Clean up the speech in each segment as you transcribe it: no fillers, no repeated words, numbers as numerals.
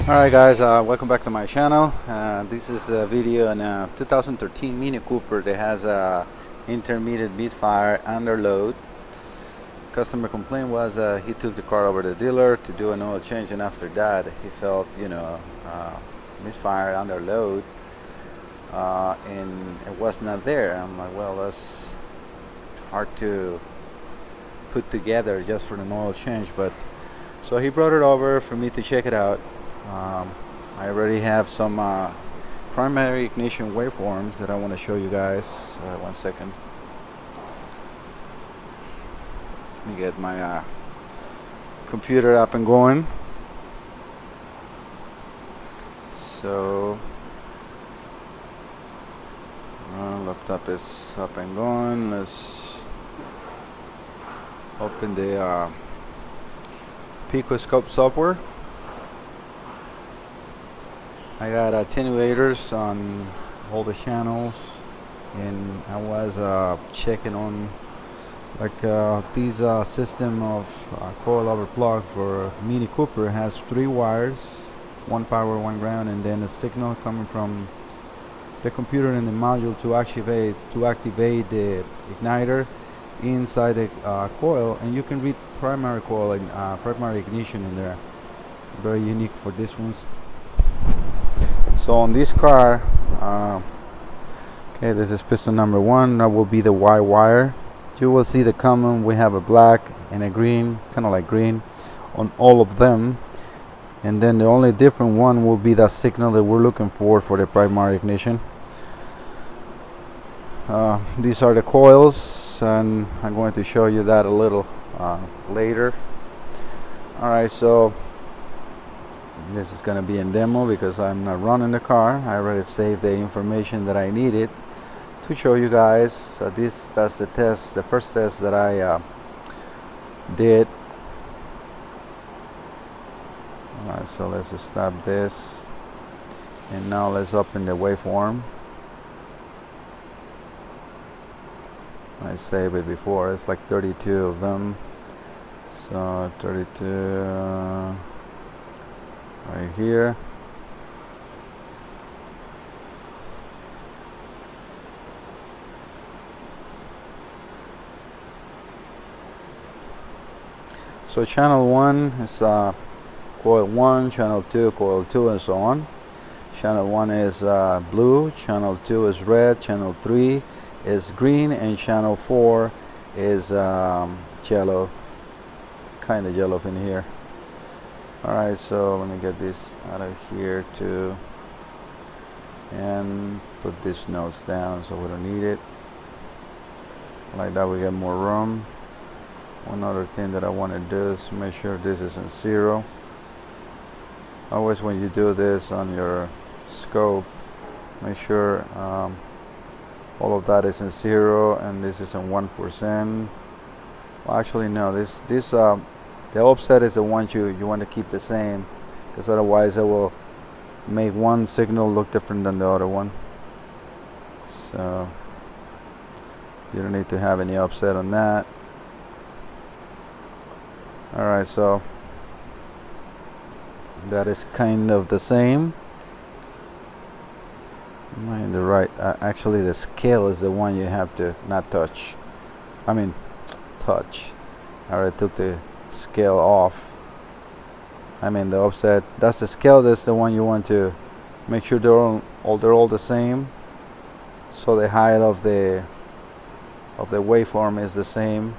Alright guys, welcome back to my channel. This is a video on a 2013 Mini Cooper that has a intermediate misfire under load. Customer complaint was he took the car over to the dealer to do an oil change, and after that he felt misfire under load, and it was not there. I'm like, well, that's hard to put together just for an oil change, but so he brought it over for me to check it out. I already have some primary ignition waveforms that I want to show you guys. One second. Let me get my computer up and going. So laptop is up and going. Let's open the Pico scope software. I got attenuators on all the channels, and I was checking on these system of coil overclock for Mini Cooper. Has 3 wires, 1 power, 1 ground, and then a signal coming from the computer in the module to activate the igniter inside the coil, and you can read primary coil and primary ignition in there. Very unique for this ones. So on this car, okay, this is piston number 1. That will be the Y wire. You will see the common. We have a black and a green, kind of like green, on all of them. And then the only different one will be the signal that we're looking for the primary ignition. These are the coils, and I'm going to show you that a little later. Alright, so this is going to be in demo because I'm not running the car. I already saved the information that I needed to show you guys. That's the test, the first test that I did. Alright, so let's just stop this, and now let's open the waveform. I saved it before. It's like 32 of them, so 32 right here. So channel 1 is coil 1, channel 2 coil 2, and so on. Channel 1 is blue, channel 2 is red, channel 3 is green, and channel 4 is yellow, kind of yellow in here. Alright, so let me get this out of here too, and put these notes down so we don't need it. Like that we get more room. One other thing that I want to do is make sure this is in 0. Always when you do this on your scope, make sure all of that is in 0 and this is in 1%. Well, actually no, this the offset is the one you want to keep the same, because otherwise it will make one signal look different than the other one. So you don't need to have any offset on that. Alright, so that is kind of the same. Am I in the right? Actually the scale is the one you have to not touch. I mean touch. I already took the scale off. I mean the offset, that's the scale. That's the one you want to make sure they're all the same, so the height of the waveform is the same.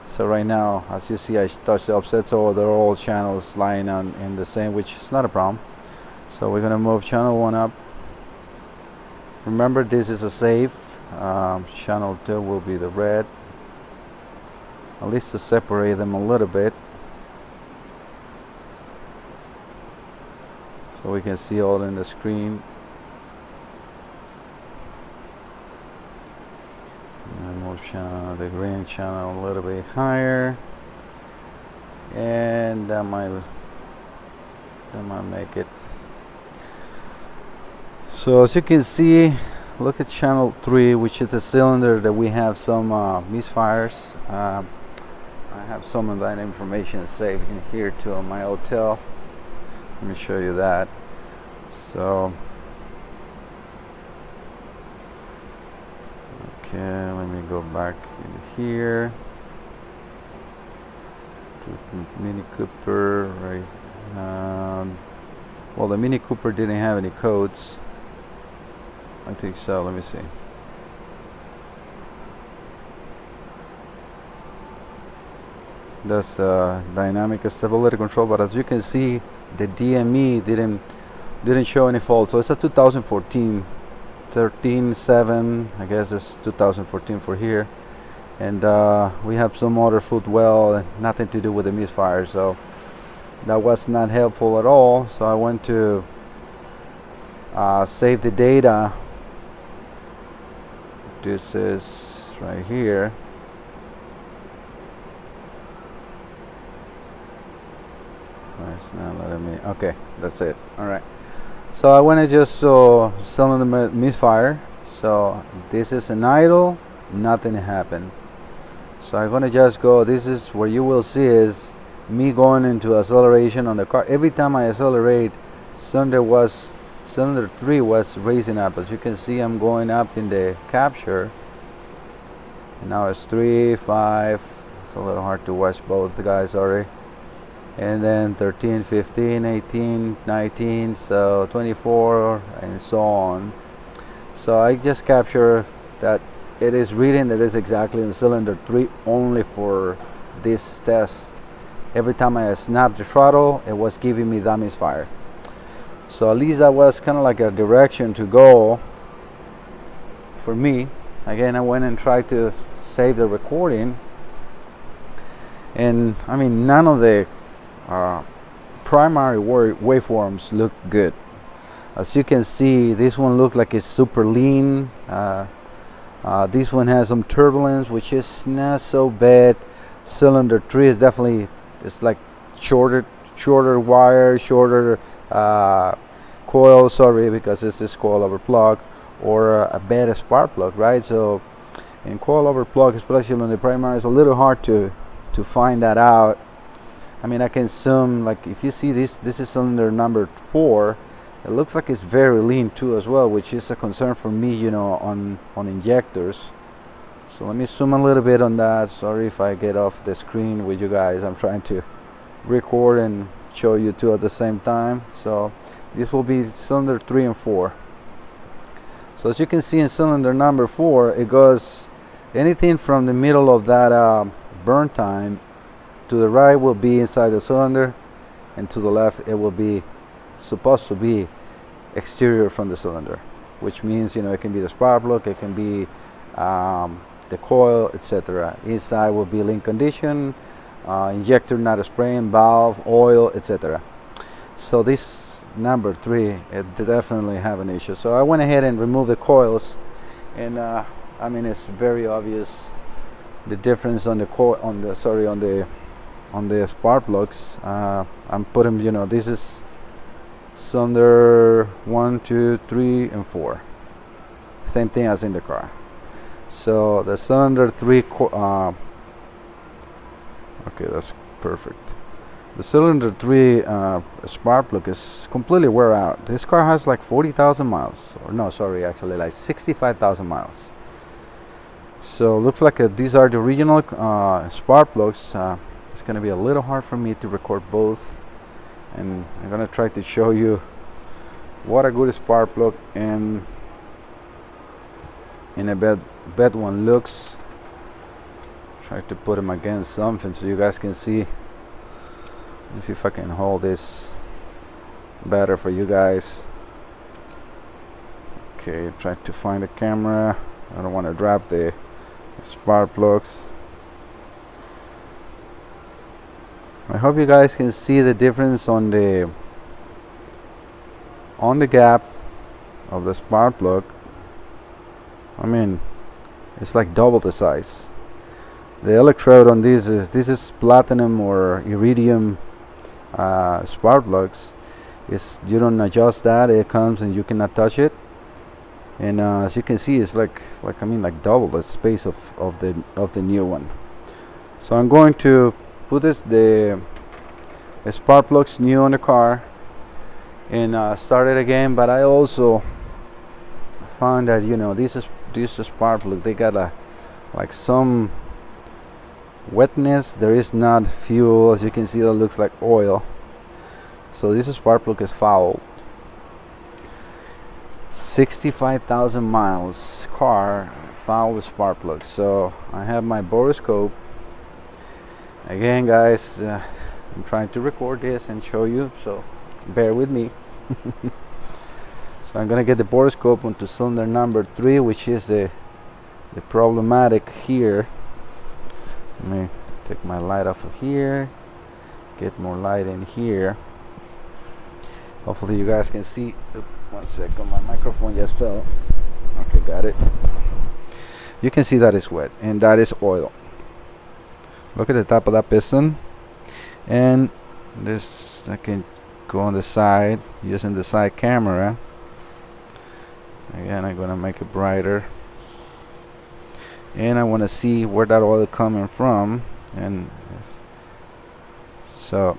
So right now, as you see, I touched the offset, so they're all channels lying on in the same, which is not a problem. So we're gonna move channel 1 up. Remember, this is a safe. Channel 2 will be the red, at least to separate them a little bit, so we can see all in the screen. And move the green channel a little bit higher, and that might make it. So as you can see, look at channel 3, which is the cylinder that we have some misfires. I have some of that information saved in here too on my hotel. let me show you that. So okay, let me go back in here to Mini Cooper, right? Well, the Mini Cooper didn't have any codes. I think so. Let me see. That's dynamic stability control, but as you can see, the DME didn't show any fault. So it's a 2014 13.7, I guess it's 2014 for here, and we have some other footwell and nothing to do with the misfire, so that was not helpful at all. So I went to save the data. This is right here. It's not letting me. Okay, that's it. All right. So I want to just cylinder misfire. So this is an idle, nothing happened. So I'm gonna just go. This is where you will see is me going into acceleration on the car. Every time I accelerate, cylinder 3 was raising up. As you can see, I'm going up in the capture. And now it's 3, 5. It's a little hard to watch both guys, sorry. And then 13, 15, 18, 19, so 24, and so on. So I just capture that it is reading that is exactly in cylinder 3 only for this test. Every time I snapped the throttle, it was giving me that misfire. So at least that was kind of like a direction to go for me. Again, I went and tried to save the recording, and I mean, none of the primary waveforms look good. As you can see, this one looked like it's super lean. This one has some turbulence, which is not so bad. Cylinder 3 is definitely, it's like shorter wire, shorter coil, sorry, because it's this coil over plug, or a bad spark plug, right? So in coil over plug, especially on the primary, it's a little hard to find that out. I mean, I can zoom, like if you see this is cylinder number 4. It looks like it's very lean too as well, which is a concern for me, you know, on injectors. So let me zoom a little bit on that. Sorry if I get off the screen with you guys. I'm trying to record and show you two at the same time. So this will be cylinder 3 and 4. So as you can see in cylinder number 4, it goes anything from the middle of that burn time to the right will be inside the cylinder, and to the left it will be supposed to be exterior from the cylinder, which means, you know, it can be the spark plug, it can be the coil, etc. Inside will be link condition, injector not spraying, valve, oil, etc. So this number 3, it definitely have an issue. So I went ahead and removed the coils, and I mean, it's very obvious the difference on the coil, on the spark plugs. I'm putting, you know, this is cylinder 1, 2, 3, and 4. Same thing as in the car. So the cylinder 3, okay, that's perfect. The cylinder 3 spark plug is completely wear out. This car has like 40,000 miles, or no, sorry, actually like 65,000 miles. So looks like these are the original spark plugs. It's going to be a little hard for me to record both, and I'm going to try to show you what a good spark plug and in a bad one looks. Try to put them against something so you guys can see. Let me see if I can hold this better for you guys. Okay, try to find the camera. I don't want to drop the spark plugs. I hope you guys can see the difference on the gap of the spark plug. I mean, it's like double the size. The electrode on this is platinum or iridium spark plugs. You don't adjust that, it comes and you cannot touch it. And as you can see, it's like double the space of the new one. So I'm going to put the spark plugs new on the car, and start it again. But I also found that, you know, these spark plug, they got like some wetness. There is not fuel, as you can see. That looks like oil. So this spark plug is foul. 65,000 miles car, foul spark plug. So I have my borescope again, guys. I'm trying to record this and show you, so bear with me. So I'm gonna get the borescope onto cylinder number 3, which is the problematic here. Let me take my light off of here, get more light in here. Hopefully you guys can see. Oop, 1 second, my microphone just fell. Okay, got it. You can see that it's wet, and that is oil. Look at the top of that piston, and this, I can go on the side using the side camera. Again, I'm gonna make it brighter, and I want to see where that oil is coming from. And so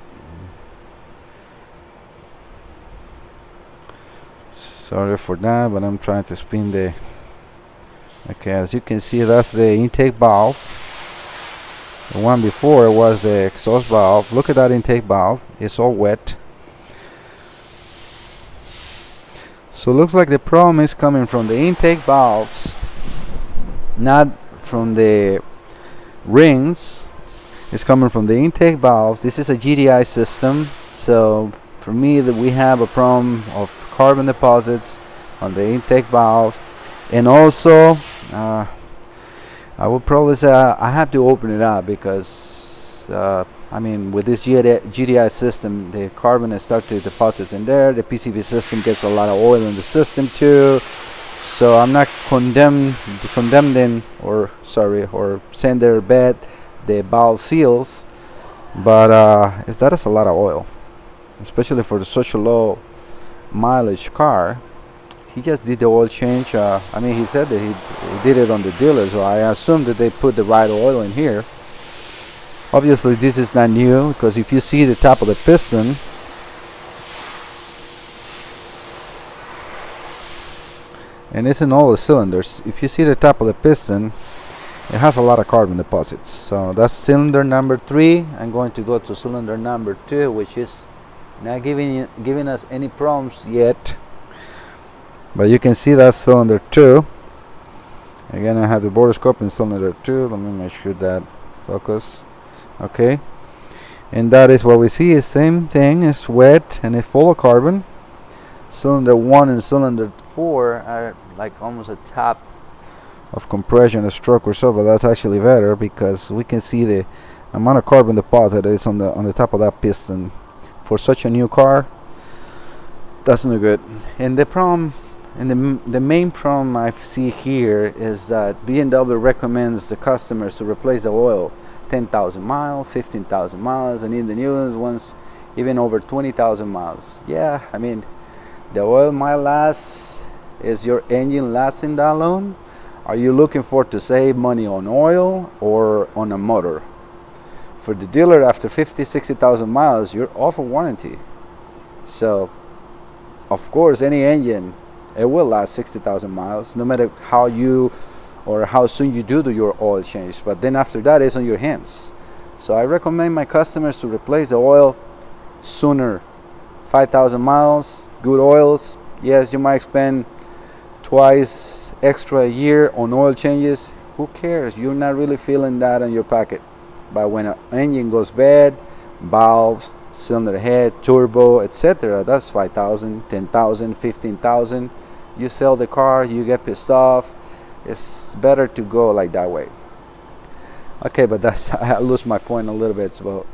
sorry for that, but I'm trying to spin the, okay, as you can see, that's the intake valve. The one before was the exhaust valve. Look at that intake valve, it's all wet. So it looks like the problem is coming from the intake valves, not from the rings. It's coming from the intake valves. This is a GDI system, so for me, that we have a problem of carbon deposits on the intake valves. And also I will probably say I have to open it up, because I mean, with this GDI system, the carbon has started to deposit in there. The PCV system gets a lot of oil in the system too. So I'm not condemning or saying they're bad, the valve seals, but that is a lot of oil, especially for such a low mileage car. He just did the oil change. I mean, he said that he did it on the dealer, so I assume that they put the right oil in here. Obviously this is not new, because if you see the top of the piston, and it's in all the cylinders, if you see the top of the piston, it has a lot of carbon deposits. So that's cylinder number 3. I'm going to go to cylinder number 2, which is not giving us any problems yet, but you can see that's cylinder 2. Again, I have the borescope in cylinder 2. Let me make sure that focus. Okay, and that is what we see. Is same thing. It's wet and it's full of carbon. Cylinder 1 and cylinder 4 are like almost a tap of compression, a stroke or so, but that's actually better, because we can see the amount of carbon deposit that is on the top of that piston. For such a new car, that's not good. And the problem, and the main problem I see here, is that BMW recommends the customers to replace the oil 10,000 miles, 15,000 miles, and in the newest ones even over 20,000 miles. Yeah, I mean, the oil might last. Is your engine lasting that long? Are you looking for to save money on oil or on a motor? For the dealer, after 50,000-60,000 miles, you're off of warranty. So of course, any engine, it will last 60,000 miles, no matter how you or how soon you do your oil change. But then after that, it's on your hands. So I recommend my customers to replace the oil sooner. 5,000 miles, good oils. Yes, you might spend twice extra a year on oil changes. Who cares? You're not really feeling that in your pocket. But when an engine goes bad, valves, cylinder head, turbo, etc., that's 5,000, 10,000, 15,000. You sell the car, you get pissed off. It's better to go like that way. Okay, but that's I lose my point a little bit. So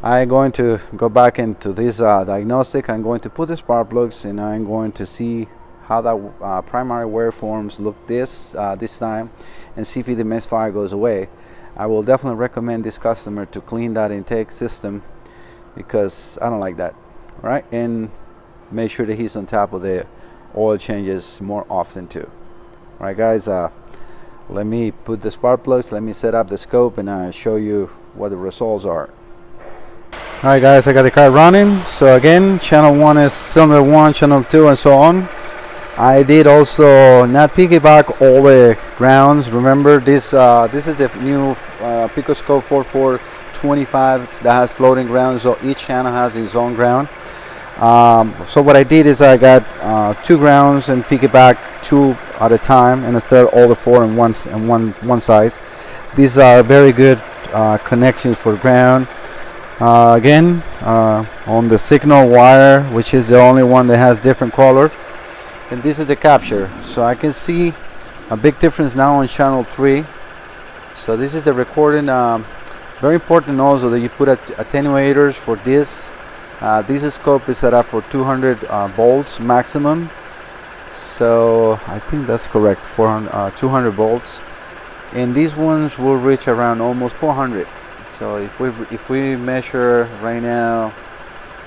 I'm going to go back into this diagnostic. I'm going to put the spark plugs, and I'm going to see how that primary wear forms look this time, and see if the misfire goes away. I will definitely recommend this customer to clean that intake system, because I don't like that. All right, and make sure that he's on top of the oil changes more often too. All right, guys, let me put the spark plugs, let me set up the scope, and show you what the results are. Alright guys, I got the car running. So again, channel 1 is cylinder 1, channel 2 and so on. I did also not piggyback all the grounds. Remember this is the new Pico Scope 4425 that has floating ground, so each channel has its own ground. So what I did is I got 2 grounds and piggyback 2 at a time, and instead all the 4 in one side. These are very good connections for ground. Again, on the signal wire, which is the only one that has different color, and this is the capture. So I can see a big difference now on channel 3. So this is the recording. Very important also that you put attenuators for this. This scope is set up for 200 volts maximum. So I think that's correct, 200 volts, and these ones will reach around almost 400. So if we measure right now,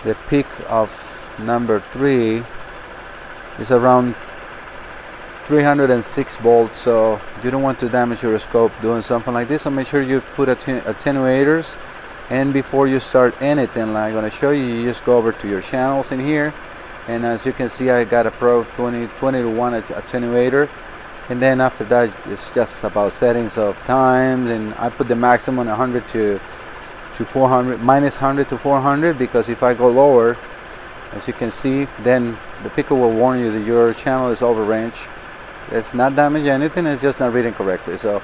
the peak of number 3 is around 306 volts. So you don't want to damage your scope doing something like this. So make sure you put attenuators. And before you start anything, like I'm going to show you, you just go over to your channels in here, and as you can see, I got a Pro 20 to 1 attenuator. And then after that, it's just about settings of times, and I put the maximum 100 to 400, minus 100 to 400, because if I go lower, as you can see, then the Pico will warn you that your channel is over range. It's not damaging anything, it's just not reading correctly. So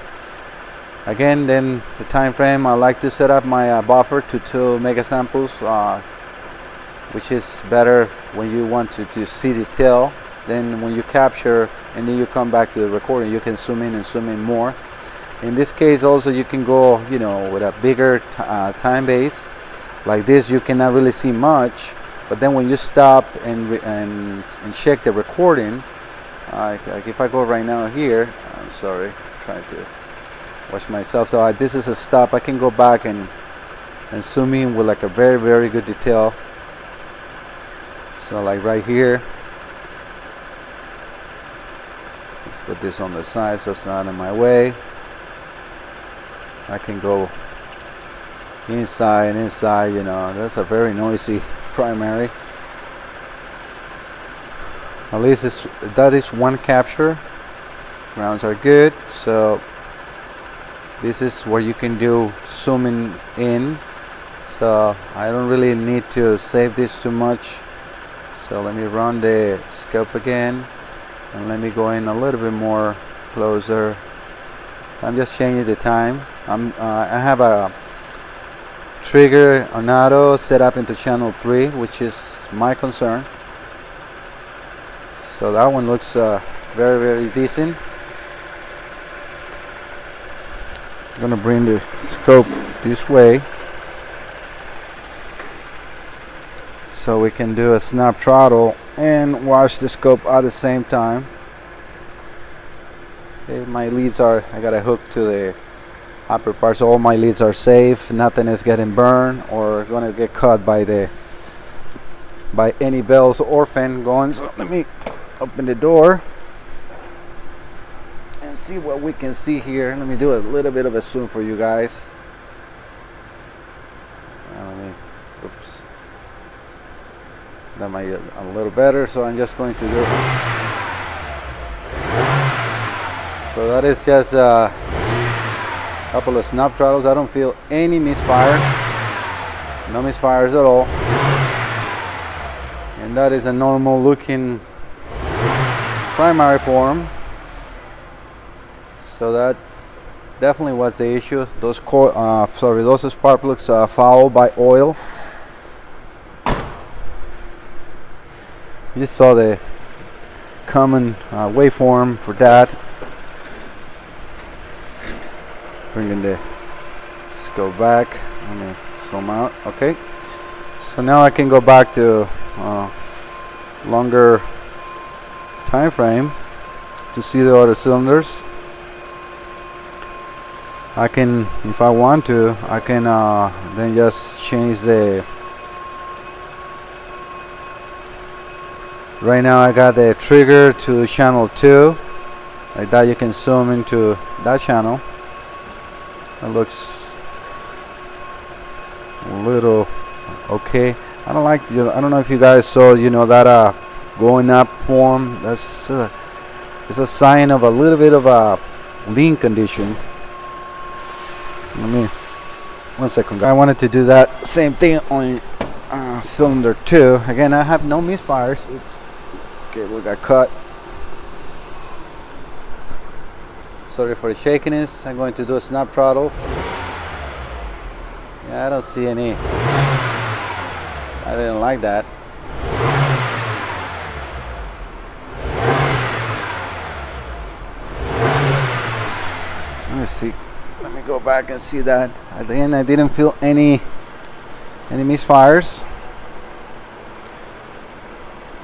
again, then the time frame, I like to set up my buffer to 2 megasamples, which is better when you want to see detail. Then when you capture and then you come back to the recording, you can zoom in and zoom in more. In this case also, you can go, you know, with a bigger time base like this. You cannot really see much, but then when you stop and check the recording, like if I go right now here, I'm sorry, I'm trying to watch myself. So this is a stop. I can go back and zoom in with like a very good detail. So like right here, let's put this on the side so it's not in my way. I can go inside, you know, that's a very noisy primary. At least that is one capture. Grounds are good. So this is where you can do zooming in. So I don't really need to save this too much. So let me run the scope again, and let me go in a little bit more closer. I'm just changing the time. I have a trigger on auto set up into channel 3, which is my concern. So that one looks very decent. I'm gonna bring the scope this way so we can do a snap throttle and watch the scope at the same time. Okay, my leads are, I got a hook to the upper part, so all my leads are safe. Nothing is getting burned or gonna get caught by any bells or fan going. So let me open the door and see what we can see here. Let me do a little bit of a zoom for you guys. Oops, that might get a little better, so I'm just going to do. So that is just a couple of snap throttles. I don't feel any misfire, no misfires at all, and that is a normal looking primary form. So that definitely was the issue. Those those spark plugs fouled by oil. You saw the common waveform for that. Bringing the scope back. Let me zoom out. Okay. So now I can go back to longer time frame to see the other cylinders. I can, if I want to, I can then just change the. Right now I got the trigger to channel 2. Like that, you can zoom into that channel. It looks a little Okay, I don't like, I don't know if you guys saw, that going up form. That's it's a sign of a little bit of a lean condition. Let me, 1 second. I wanted to do that same thing on cylinder 2. Again, I have no misfires. Okay, we got cut. Sorry for the shakiness. I'm going to do a snap throttle. Yeah, I don't see any. I didn't like that. Let me see. Let me go back and see that. At the end, I didn't feel any misfires.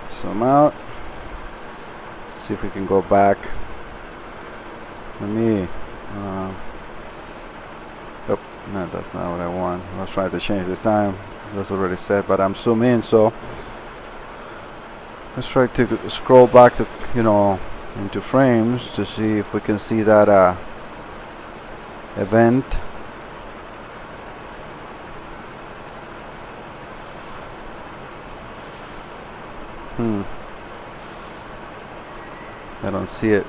So I'm out. Let's see if we can go back. Let me. Oh, no, that's not what I want. I was trying to change this time. That's already set, but I'm zoom in. So let's try to scroll back to, into frames to see if we can see that event. I don't see it.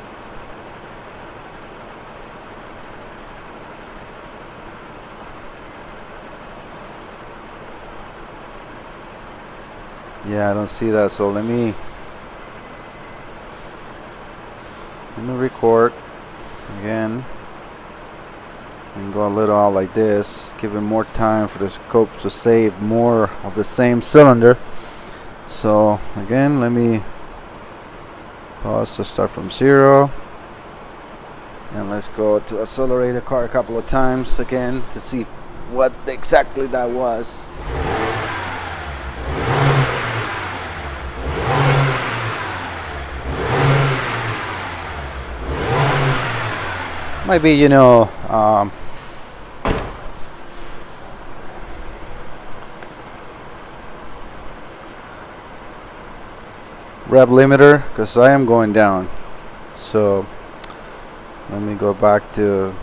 Yeah, I don't see that. So let me record again and go a little out like this, giving more time for the scope to save more of the same cylinder. So again, let me pause to start from 0, and let's go to accelerate the car a couple of times again to see what exactly that was. Might be, rev limiter, because I am going down. So let me go back to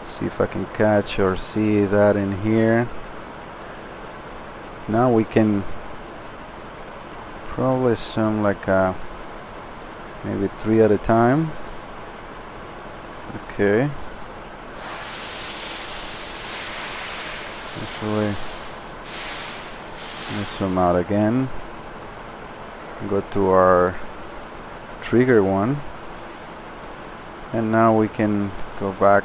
see if I can catch or see that in here. Now we can probably zoom like maybe 3 at a time. Okay. Actually, let's zoom out again. Go to our trigger one, and now we can go back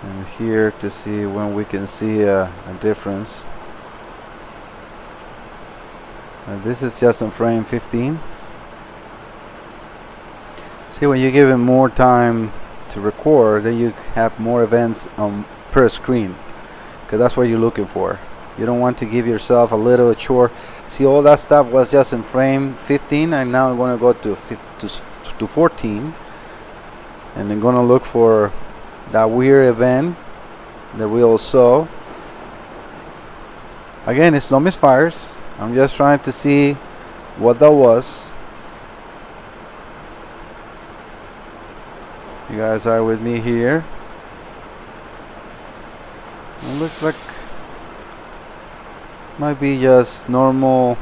and here to see when we can see a difference. And this is just on frame 15. See, when you give it more time to record, then you have more events per screen, because that's what you're looking for. You don't want to give yourself a little chore. See, all that stuff was just in frame 15, and now I'm going to go to 14, and I'm going to look for that weird event that we all saw. Again, it's no misfires. I'm just trying to see what that was. You guys are with me here. It looks like might be just normal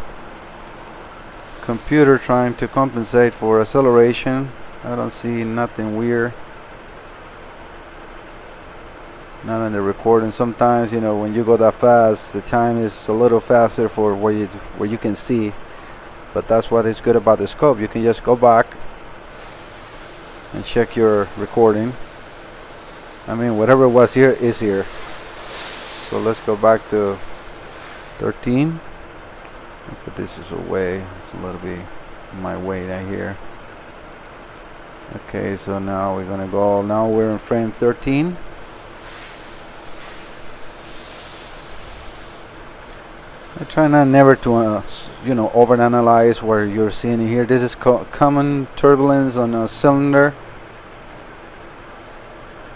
computer trying to compensate for acceleration. I don't see nothing weird. Not in the recording. Sometimes, when you go that fast, the time is a little faster for where you can see. But that's what is good about the scope. You can just go back and check your recording. I mean, whatever was here is here. So let's go back to 13. I'll put this away. It's a little bit in my way right here. Okay, so now we're gonna go. Now we're in frame 13. I try never to overanalyze what you're seeing here. This is common turbulence on a cylinder.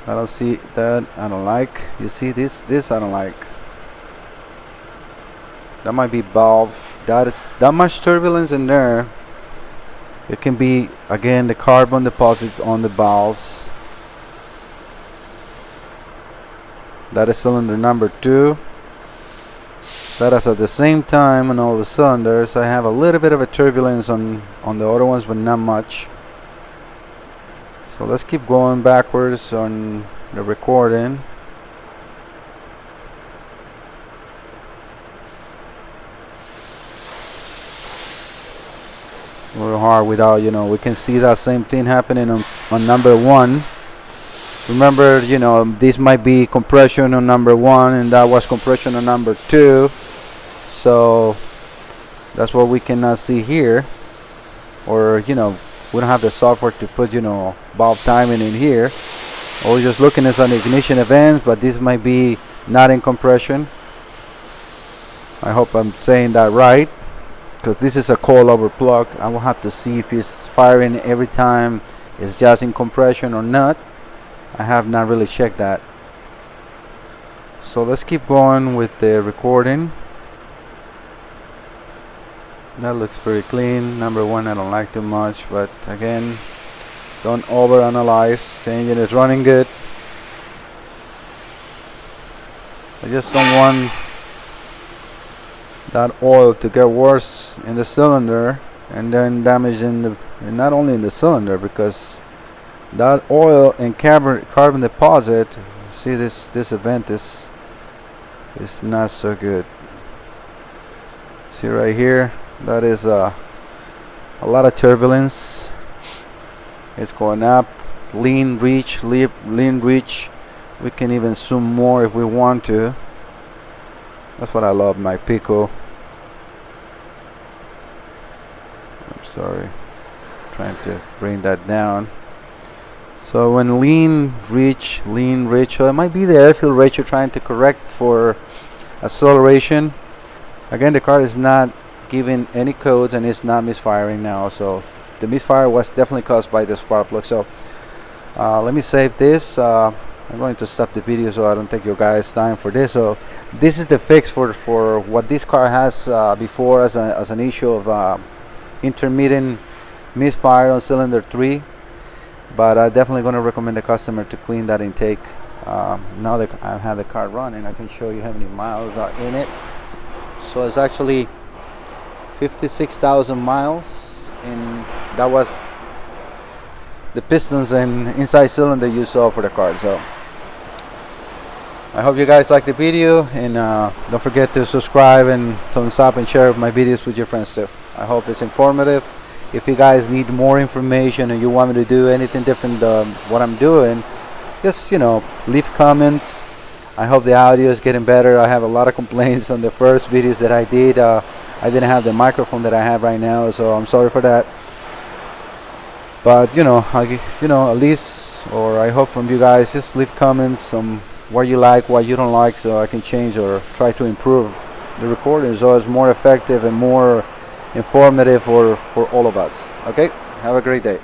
I don't see that. I don't like. You see this I don't like. That might be valve. That much turbulence in there. It can be, again, the carbon deposits on the valves. That is cylinder number 2. That is at the same time on all the cylinders. I have a little bit of a turbulence on the other ones, but not much. So let's keep going backwards on the recording. A little hard without, we can see that same thing happening on number 1. Remember, this might be compression on number 1 and that was compression on number 2. So that's what we cannot see here. Or, we don't have the software to put, valve timing in here. Or we're just looking at an ignition event, but this might be not in compression. I hope I'm saying that right, because this is a coil over plug. I will have to see if it's firing every time it's just in compression or not. I have not really checked that. So let's keep going with the recording. That looks pretty clean. Number 1 I don't like too much, but again, don't overanalyze. The engine is running good. I just don't want that oil to get worse in the cylinder and then damage and not only in the cylinder, because that oil and carbon deposit, see this event is not so good. See right here, that is a lot of turbulence. It's going up, lean reach. We can even zoom more if we want to. That's what I love, my pico. I'm sorry, trying to bring that down. So when lean reach, so it might be the airfield ratio trying to correct for acceleration. Again, the car is not giving any codes and it's not misfiring now. So the misfire was definitely caused by the spark plug. So let me save this. I'm going to stop the video so I don't take your guys' time for this. So this is the fix for what this car has before as an issue of intermittent misfire on cylinder 3. But I'm definitely going to recommend the customer to clean that intake. Now that I have the car running, I can show you how many miles are in it. So it's actually 56,000 miles, and that was the pistons and inside cylinder you saw for the car. So I hope you guys like the video, and don't forget to subscribe and thumbs up and share my videos with your friends too. I hope it's informative. If you guys need more information and you want me to do anything different than what I'm doing, just leave comments. I hope the audio is getting better. I have a lot of complaints on the first videos that I did. I didn't have the microphone that I have right now, so I'm sorry for that. But at least, or I hope from you guys, just leave comments on what you like, what you don't like, so I can change or try to improve the recording so it's more effective and more informative for all of us. Okay, have a great day.